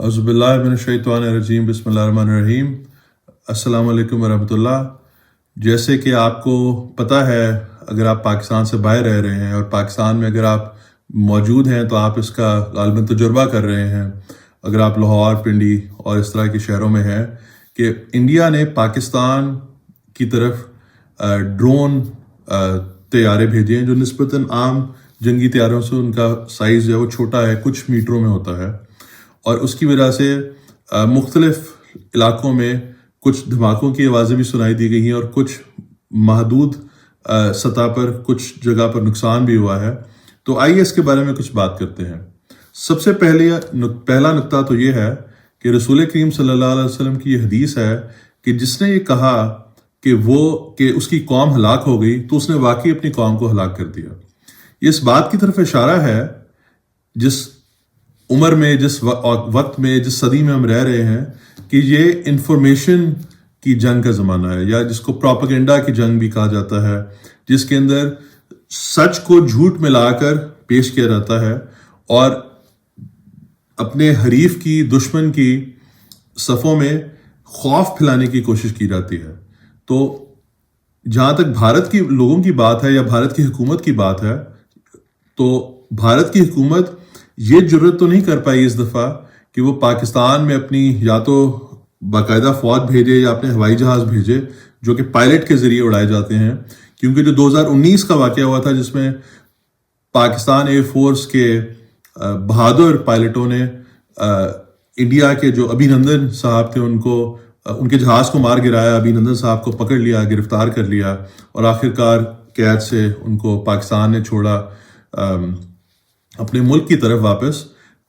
اعوذ باللہ من الشیطان الرجیم، بسم اللہ الرحمن الرحیم۔ السلام علیکم ورحمۃ اللہ۔ جیسے کہ آپ کو پتہ ہے، اگر آپ پاکستان سے باہر رہ رہے ہیں اور پاکستان میں اگر آپ موجود ہیں تو آپ اس کا غالباً تجربہ کر رہے ہیں، اگر آپ لاہور، پنڈی اور اس طرح کے شہروں میں ہیں، کہ انڈیا نے پاکستان کی طرف ڈرون طیارے بھیجے ہیں جو نسبتاً عام جنگی طیاروں سے ان کا سائز جو ہے وہ چھوٹا ہے، کچھ میٹروں میں ہوتا ہے، اور اس کی وجہ سے مختلف علاقوں میں کچھ دھماکوں کی آوازیں بھی سنائی دی گئی ہیں اور کچھ محدود سطح پر کچھ جگہ پر نقصان بھی ہوا ہے۔ تو آئیے اس کے بارے میں کچھ بات کرتے ہیں۔ سب سے پہلا نقطہ تو یہ ہے کہ رسول کریم صلی اللہ علیہ وسلم کی یہ حدیث ہے کہ جس نے یہ کہا کہ اس کی قوم ہلاک ہو گئی تو اس نے واقعی اپنی قوم کو ہلاک کر دیا۔ یہ اس بات کی طرف اشارہ ہے، جس عمر میں، جس وقت میں، جس صدی میں ہم رہ رہے ہیں، کہ یہ انفارمیشن کی جنگ کا زمانہ ہے، یا جس کو پروپیگنڈا کی جنگ بھی کہا جاتا ہے، جس کے اندر سچ کو جھوٹ ملا کر پیش کیا جاتا ہے اور اپنے حریف کی، دشمن کی صفوں میں خوف پھیلانے کی کوشش کی جاتی ہے۔ تو جہاں تک بھارت کے لوگوں کی بات ہے یا بھارت کی حکومت کی بات ہے، تو بھارت کی حکومت یہ جرت تو نہیں کر پائی اس دفعہ کہ وہ پاکستان میں اپنی یا تو باقاعدہ فوج بھیجے یا اپنے ہوائی جہاز بھیجے جو کہ پائلٹ کے ذریعے اڑائے جاتے ہیں، کیونکہ جو 2019 کا واقعہ ہوا تھا جس میں پاکستان ایئر فورس کے بہادر پائلٹوں نے انڈیا کے جو ابھینندن صاحب تھے ان کے جہاز کو مار گرایا، ابھینندن صاحب کو پکڑ لیا، گرفتار کر لیا اور آخرکار قید سے ان کو پاکستان نے چھوڑا اپنے ملک کی طرف واپس۔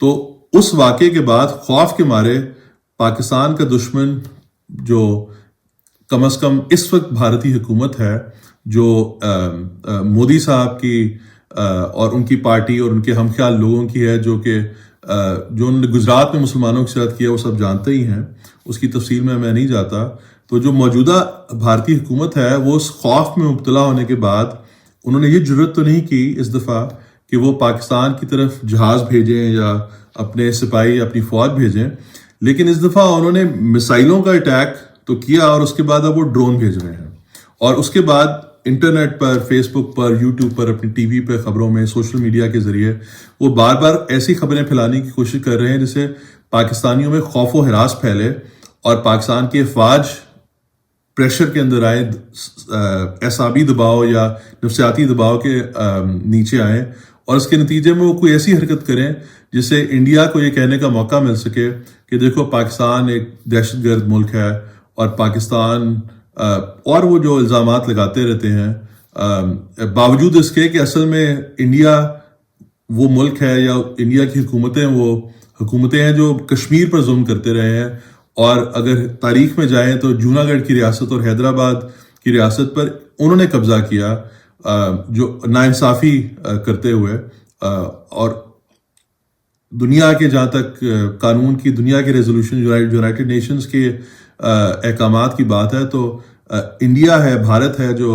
تو اس واقعے کے بعد خوف کے مارے پاکستان کا دشمن، جو کم از کم اس وقت بھارتی حکومت ہے، جو مودی صاحب کی اور ان کی پارٹی اور ان کے ہم خیال لوگوں کی ہے، جو انہوں نے گجرات میں مسلمانوں کے ساتھ کیا، وہ سب جانتے ہی ہیں، اس کی تفصیل میں نہیں جاتا۔ تو جو موجودہ بھارتی حکومت ہے وہ اس خوف میں مبتلا ہونے کے بعد انہوں نے یہ جرت تو نہیں کی اس دفعہ کہ وہ پاکستان کی طرف جہاز بھیجیں یا اپنے سپاہی یا اپنی فوج بھیجیں، لیکن اس دفعہ انہوں نے میسائلوں کا اٹیک تو کیا اور اس کے بعد اب وہ ڈرون بھیج رہے ہیں، اور اس کے بعد انٹرنیٹ پر، فیس بک پر، یوٹیوب پر، اپنی ٹی وی پہ، خبروں میں، سوشل میڈیا کے ذریعے وہ بار بار ایسی خبریں پھیلانے کی کوشش کر رہے ہیں جس سے پاکستانیوں میں خوف و ہراس پھیلے اور پاکستان کی افواج پریشر کے اندر آئے، اعصابی دباؤ یا نفسیاتی دباؤ کے نیچے آئیں، اور اس کے نتیجے میں وہ کوئی ایسی حرکت کریں جس سے انڈیا کو یہ کہنے کا موقع مل سکے کہ دیکھو پاکستان ایک دہشت گرد ملک ہے، اور پاکستان اور وہ جو الزامات لگاتے رہتے ہیں، باوجود اس کے کہ اصل میں انڈیا وہ ملک ہے یا انڈیا کی حکومتیں وہ حکومتیں ہیں جو کشمیر پر ظلم کرتے رہے ہیں، اور اگر تاریخ میں جائیں تو جوناگڑھ کی ریاست اور حیدرآباد کی ریاست پر انہوں نے قبضہ کیا، جو ناانصافی کرتے ہوئے، اور دنیا کے جہاں تک قانون کی، دنیا کے ریزولوشن، یونائٹڈ نیشنز کے احکامات کی بات ہے، تو انڈیا ہے، بھارت ہے جو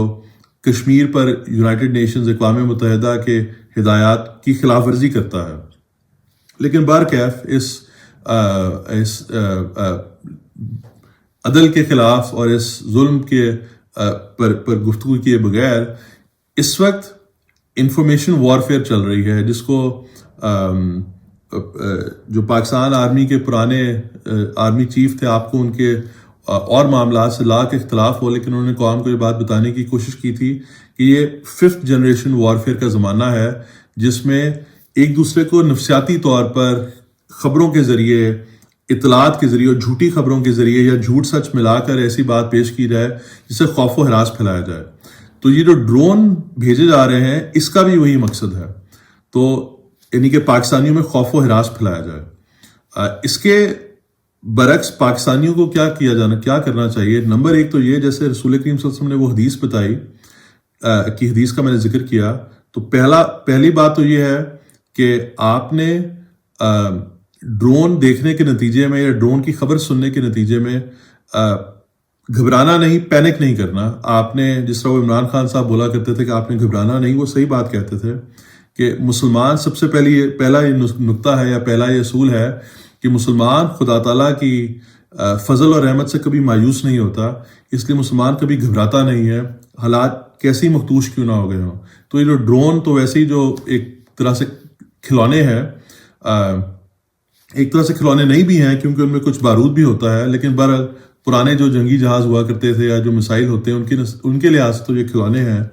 کشمیر پر یونائٹڈ نیشنز، اقوام متحدہ کے ہدایات کی خلاف ورزی کرتا ہے۔ لیکن بہرکیف اس عدل کے خلاف اور اس ظلم کے پر گفتگو کیے بغیر اس وقت انفارمیشن وارفیئر چل رہی ہے، جس کو جو پاکستان آرمی کے پرانے آرمی چیف تھے، آپ کو ان کے اور معاملات سے لاکھ اختلاف ہو، لیکن انہوں نے قوم کو یہ بات بتانے کی کوشش کی تھی کہ یہ 5th جنریشن وارفیئر کا زمانہ ہے، جس میں ایک دوسرے کو نفسیاتی طور پر خبروں کے ذریعے، اطلاعات کے ذریعے اور جھوٹی خبروں کے ذریعے یا جھوٹ سچ ملا کر ایسی بات پیش کی جائے جس سے خوف و ہراس پھیلایا جائے۔ تو یہ جو ڈرون بھیجے جا رہے ہیں اس کا بھی وہی مقصد ہے، تو یعنی کہ پاکستانیوں میں خوف و ہراس پھیلایا جائے۔ اس کے برعکس پاکستانیوں کو کیا کرنا چاہیے؟ نمبر ایک تو یہ، جیسے رسول کریم صلی اللہ علیہ وسلم نے وہ حدیث بتائی کہ حدیث کا میں نے ذکر کیا، تو پہلی بات تو یہ ہے کہ آپ نے ڈرون دیکھنے کے نتیجے میں یا ڈرون کی خبر سننے کے نتیجے میں گھبرانا نہیں، پینک نہیں کرنا۔ آپ نے جس طرح وہ عمران خان صاحب بولا کرتے تھے کہ آپ نے گھبرانا نہیں، وہ صحیح بات کہتے تھے کہ مسلمان سب سے پہلا یہ نقطہ ہے یا پہلا یہ اصول ہے کہ مسلمان خدا تعالیٰ کی فضل اور رحمت سے کبھی مایوس نہیں ہوتا، اس لیے مسلمان کبھی گھبراتا نہیں ہے، حالات کیسی مختوش کیوں نہ ہو گئے ہوں۔ تو یہ جو ڈرون تو ویسے ہی جو ایک طرح سے کھلونے ہیں، ایک طرح سے کھلونے نہیں بھی ہیں کیونکہ ان میں کچھ بارود بھی ہوتا ہے، لیکن بہرحال پرانے جو جنگی جہاز ہوا کرتے تھے یا جو مسائل ہوتے ہیں ان کے لحاظ سے تو یہ کھلونے ہیں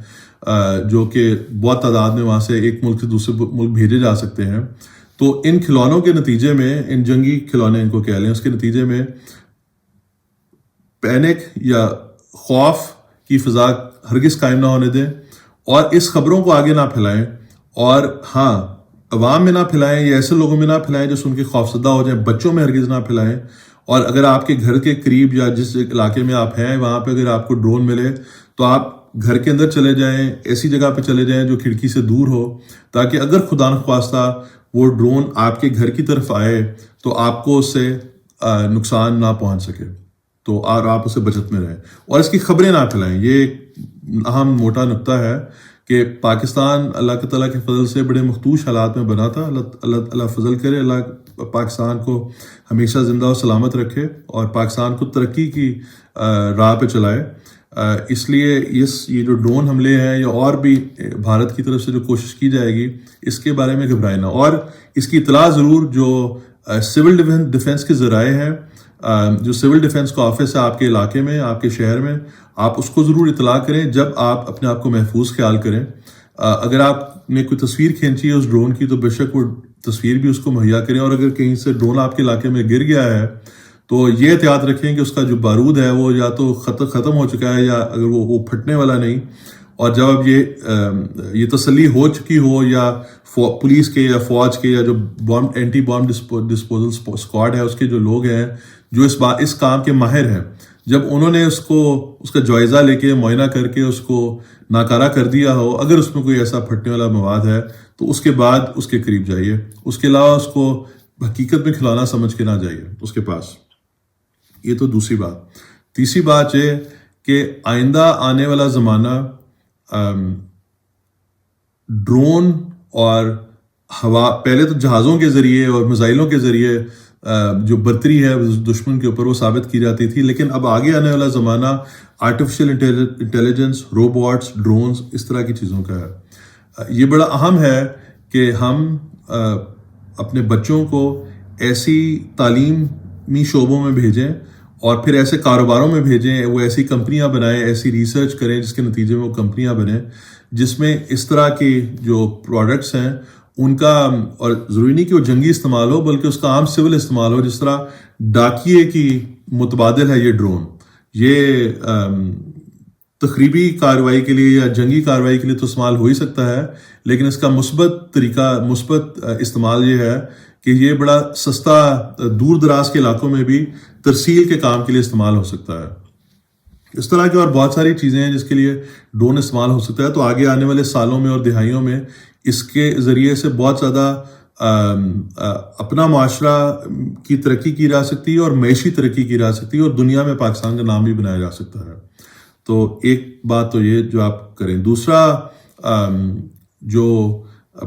جو کہ بہت تعداد میں وہاں سے ایک ملک سے دوسرے ملک بھیجے جا سکتے ہیں۔ تو ان کھلونوں کے نتیجے میں، ان جنگی کھلونے ان کو کہہ لیں، اس کے نتیجے میں پینک یا خوف کی فضا ہرگز قائم نہ ہونے دیں، اور اس خبروں کو آگے نہ پھیلائیں، اور ہاں عوام میں نہ پھیلائیں یا ایسے لوگوں میں نہ پھیلائیں جو سن کے خوفزدہ ہو جائیں، بچوں میں ہرگز نہ پھیلائیں۔ اور اگر آپ کے گھر کے قریب یا جس علاقے میں آپ ہیں وہاں پہ اگر آپ کو ڈرون ملے تو آپ گھر کے اندر چلے جائیں، ایسی جگہ پہ چلے جائیں جو کھڑکی سے دور ہو، تاکہ اگر خدا نخواستہ وہ ڈرون آپ کے گھر کی طرف آئے تو آپ کو اس سے نقصان نہ پہنچ سکے، تو اور آپ اسے بچت میں رہیں، اور اس کی خبریں نہ پھیلائیں۔ یہ ایک اہم موٹا نقطہ ہے کہ پاکستان اللہ کے تعالیٰ کے فضل سے بڑے مختوش حالات میں بنا تھا۔ اللہ فضل کرے، اللہ پاکستان کو ہمیشہ زندہ و سلامت رکھے اور پاکستان کو ترقی کی راہ پہ چلائے۔ اس لیے یہ جو ڈرون حملے ہیں یا اور بھی بھارت کی طرف سے جو کوشش کی جائے گی، اس کے بارے میں گھبرائے نہ، اور اس کی اطلاع ضرور جو سول ڈیفنس کے ذرائع ہیں، جو سول ڈیفنس کا آفس ہے آپ کے علاقے میں، آپ کے شہر میں، آپ اس کو ضرور اطلاع کریں جب آپ اپنے آپ کو محفوظ خیال کریں۔ اگر آپ نے کوئی تصویر کھینچی ہے اس ڈرون کی تو بے شک وہ تصویر بھی اس کو مہیا کریں، اور اگر کہیں سے ڈرون آپ کے علاقے میں گر گیا ہے تو یہ احتیاط رکھیں کہ اس کا جو بارود ہے وہ یا تو ختم ہو چکا ہے، یا اگر وہ پھٹنے والا نہیں، اور جب اب یہ تسلی ہو چکی ہو، یا پولیس کے یا فوج کے یا جو اینٹی بام ڈسپوزل اسکواڈ ہے اس کے جو لوگ ہیں جو اس کام کے ماہر ہیں، جب انہوں نے اس کا جائزہ لے کے معائنہ کر کے اس کو ناکارہ کر دیا ہو، اگر اس میں کوئی ایسا پھٹنے والا مواد ہے تو اس کے بعد اس کے قریب جائیے، اس کے علاوہ اس کو حقیقت میں کھلانا سمجھ کے نہ جائیے اس کے پاس۔ یہ تو دوسری بات۔ تیسری بات یہ کہ آئندہ آنے والا زمانہ ڈرون اور پہلے تو جہازوں کے ذریعے اور میزائلوں کے ذریعے جو برتری ہے دشمن کے اوپر وہ ثابت کی جاتی تھی، لیکن اب آگے آنے والا زمانہ آرٹیفیشل انٹیلیجنس، روبوٹس، ڈرونز، اس طرح کی چیزوں کا ہے۔ یہ بڑا اہم ہے کہ ہم اپنے بچوں کو ایسی تعلیمی شعبوں میں بھیجیں اور پھر ایسے کاروباروں میں بھیجیں، وہ ایسی کمپنیاں بنائیں، ایسی ریسرچ کریں جس کے نتیجے میں وہ کمپنیاں بنیں جس میں اس طرح کی جو پروڈکٹس ہیں ان کا، اور ضروری نہیں کہ وہ جنگی استعمال ہو بلکہ اس کا عام سول استعمال ہو، جس طرح ڈاکیے کی متبادل ہے یہ ڈرون۔ یہ تخریبی کارروائی کے لیے یا جنگی کارروائی کے لیے تو استعمال ہو ہی سکتا ہے، لیکن اس کا مثبت استعمال یہ ہے کہ یہ بڑا سستا دور دراز کے علاقوں میں بھی ترسیل کے کام کے لیے استعمال ہو سکتا ہے۔ اس طرح کی اور بہت ساری چیزیں ہیں جس کے لیے ڈرون استعمال ہو سکتا ہے۔ تو آگے آنے والے سالوں میں اور دہائیوں میں اس کے ذریعے سے بہت زیادہ اپنا معاشرہ کی ترقی کی جا سکتی ہے اور معاشی ترقی کی جا سکتی ہے، اور دنیا میں پاکستان کا نام بھی بنایا جا سکتا ہے۔ تو ایک بات تو یہ جو آپ کریں۔ دوسرا، جو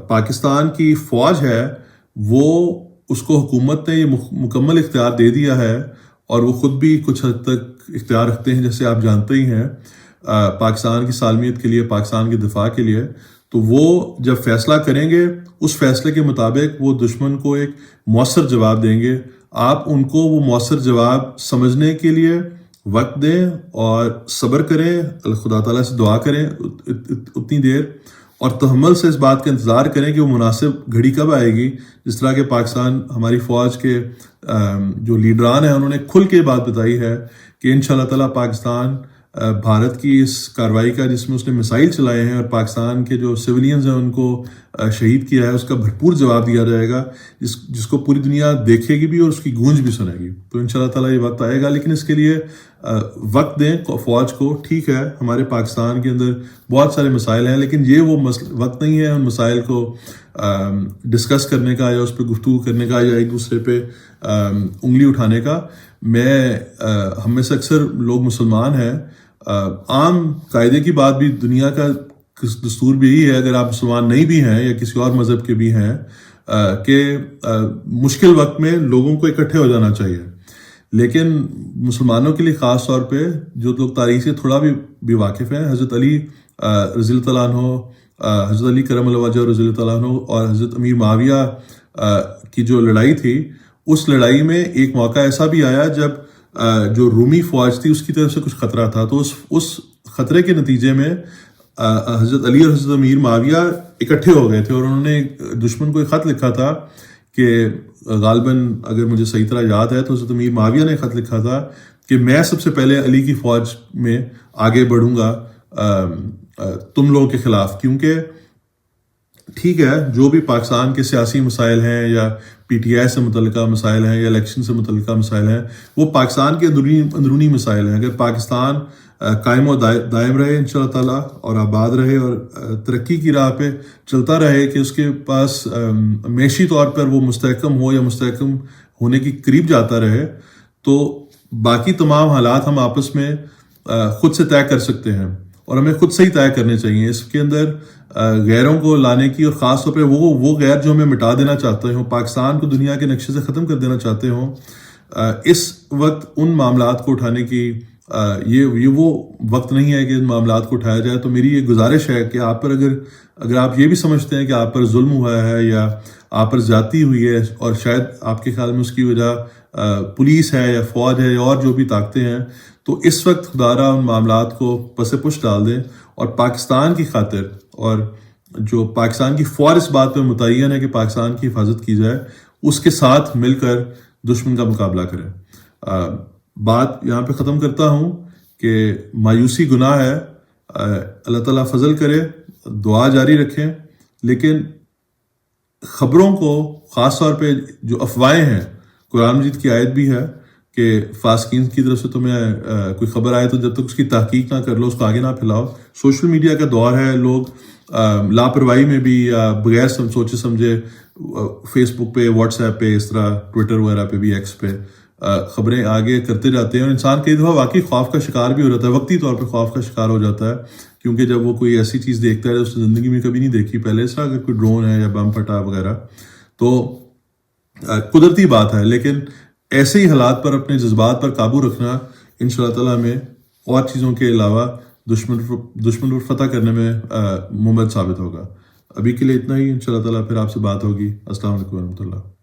پاکستان کی فوج ہے وہ اس کو حکومت نے یہ مکمل اختیار دے دیا ہے، اور وہ خود بھی کچھ حد تک اختیار رکھتے ہیں، جیسے آپ جانتے ہی ہیں، پاکستان کی سالمیت کے لیے، پاکستان کے دفاع کے لیے۔ تو وہ جب فیصلہ کریں گے اس فیصلے کے مطابق وہ دشمن کو ایک مؤثر جواب دیں گے۔ آپ ان کو وہ مؤثر جواب سمجھنے کے لیے وقت دیں اور صبر کریں، خدا تعالیٰ سے دعا کریں اتنی دیر، اور تحمل سے اس بات کا انتظار کریں کہ وہ مناسب گھڑی کب آئے گی۔ جس طرح کہ پاکستان ہماری فوج کے جو لیڈران ہیں انہوں نے کھل کے بات بتائی ہے کہ انشاءاللہ تعالیٰ پاکستان بھارت کی اس کارروائی کا، جس میں اس نے میسائل چلائے ہیں اور پاکستان کے جو سویلینز ہیں ان کو شہید کیا ہے، اس کا بھرپور جواب دیا جائے گا، جس کو پوری دنیا دیکھے گی بھی اور اس کی گونج بھی سنے گی۔ تو انشاءاللہ تعالیٰ یہ وقت آئے گا، لیکن اس کے لیے وقت دیں فوج کو۔ ٹھیک ہے، ہمارے پاکستان کے اندر بہت سارے مسائل ہیں، لیکن یہ وہ وقت نہیں ہے ان مسائل کو ڈسکس کرنے کا یا اس پہ گفتگو کرنے کا یا ایک دوسرے پہ انگلی اٹھانے کا۔ ہم میں سے اکثر لوگ مسلمان ہیں، عام قاعدے کی بات بھی، دنیا کا دستور بھی یہی ہے، اگر آپ مسلمان نہیں بھی ہیں یا کسی اور مذہب کے بھی ہیں کہ مشکل وقت میں لوگوں کو اکٹھے ہو جانا چاہیے، لیکن مسلمانوں کے لیے خاص طور پہ جو لوگ تاریخ سے تھوڑا بھی واقف ہیں، حضرت علی رضی اللہ تعالیٰ عنہ، حضرت علی کرم اللہ وجہ رضی اللہ تعالیٰ عنہ اور حضرت امیر معاویہ کی جو لڑائی تھی، اس لڑائی میں ایک موقع ایسا بھی آیا جب جو رومی فوج تھی اس کی طرف سے کچھ خطرہ تھا، تو اس خطرے کے نتیجے میں حضرت علی اور حضرت امیر معاویہ اکٹھے ہو گئے تھے، اور انہوں نے دشمن کو ایک خط لکھا تھا کہ غالباً اگر مجھے صحیح طرح یاد ہے تو حضرت امیر معاویہ نے خط لکھا تھا کہ میں سب سے پہلے علی کی فوج میں آگے بڑھوں گا تم لوگوں کے خلاف، کیونکہ ٹھیک ہے جو بھی پاکستان کے سیاسی مسائل ہیں یا پی ٹی آئی سے متعلقہ مسائل ہیں یا الیکشن سے متعلقہ مسائل ہیں، وہ پاکستان کے اندرونی مسائل ہیں۔ اگر پاکستان قائم و دائم رہے انشاءاللہ تعالیٰ اور آباد رہے اور ترقی کی راہ پہ چلتا رہے کہ اس کے پاس معاشی طور پر وہ مستحکم ہو یا مستحکم ہونے کی قریب جاتا رہے، تو باقی تمام حالات ہم آپس میں خود سے طے کر سکتے ہیں، اور ہمیں خود سے ہی طے کرنے چاہیے۔ اس کے اندر غیروں کو لانے کی، اور خاص طور پہ وہ غیر جو ہمیں مٹا دینا چاہتے ہوں، پاکستان کو دنیا کے نقشے سے ختم کر دینا چاہتے ہوں، اس وقت ان معاملات کو اٹھانے کی یہ وہ وقت نہیں ہے کہ ان معاملات کو اٹھایا جائے۔ تو میری یہ گزارش ہے کہ آپ پر اگر آپ یہ بھی سمجھتے ہیں کہ آپ پر ظلم ہوا ہے یا آپ پر زیادتی ہوئی ہے، اور شاید آپ کے خیال میں اس کی وجہ پولیس ہے یا فوج ہے یا اور جو بھی طاقتیں ہیں، تو اس وقت خدارہ ان معاملات کو پس پش ڈال دیں، اور پاکستان کی خاطر، اور جو پاکستان کی فوج اس بات پہ متعین ہے کہ پاکستان کی حفاظت کی جائے، اس کے ساتھ مل کر دشمن کا مقابلہ کریں۔ بات یہاں پہ ختم کرتا ہوں کہ مایوسی گناہ ہے، اللہ تعالیٰ فضل کرے، دعا جاری رکھیں، لیکن خبروں کو خاص طور پہ جو افواہیں ہیں، قرآن مجید کی آیت بھی ہے کہ فاسقین کی طرف سے تمہیں کوئی خبر آئے تو جب تک اس کی تحقیق نہ کر لو اس کو آگے نہ پھیلاؤ۔ سوشل میڈیا کا دور ہے، لوگ لاپرواہی میں بھی یا بغیر سوچے سمجھے فیس بک پہ، واٹس ایپ پہ، اس طرح ٹویٹر وغیرہ پہ بھی، ایکس پہ خبریں آگے کرتے جاتے ہیں، اور انسان کئی دفعہ واقعی خوف کا شکار بھی ہو جاتا ہے، وقتی طور پہ خوف کا شکار ہو جاتا ہے، کیونکہ جب وہ کوئی ایسی چیز دیکھتا ہے جو اس نے زندگی میں کبھی نہیں دیکھی پہلے، اس طرح اگر کوئی ڈرون ہے یا بم پھٹا وغیرہ، تو قدرتی بات ہے، لیکن ایسے ہی حالات پر اپنے جذبات پر قابو رکھنا انشاءاللہ تعالیٰ میں اور چیزوں کے علاوہ دشمن پر فتح کرنے میں ممد ثابت ہوگا۔ ابھی کے لیے اتنا ہی، انشاءاللہ تعالیٰ پھر آپ سے بات ہوگی۔ السلام علیکم ورحمۃ اللہ۔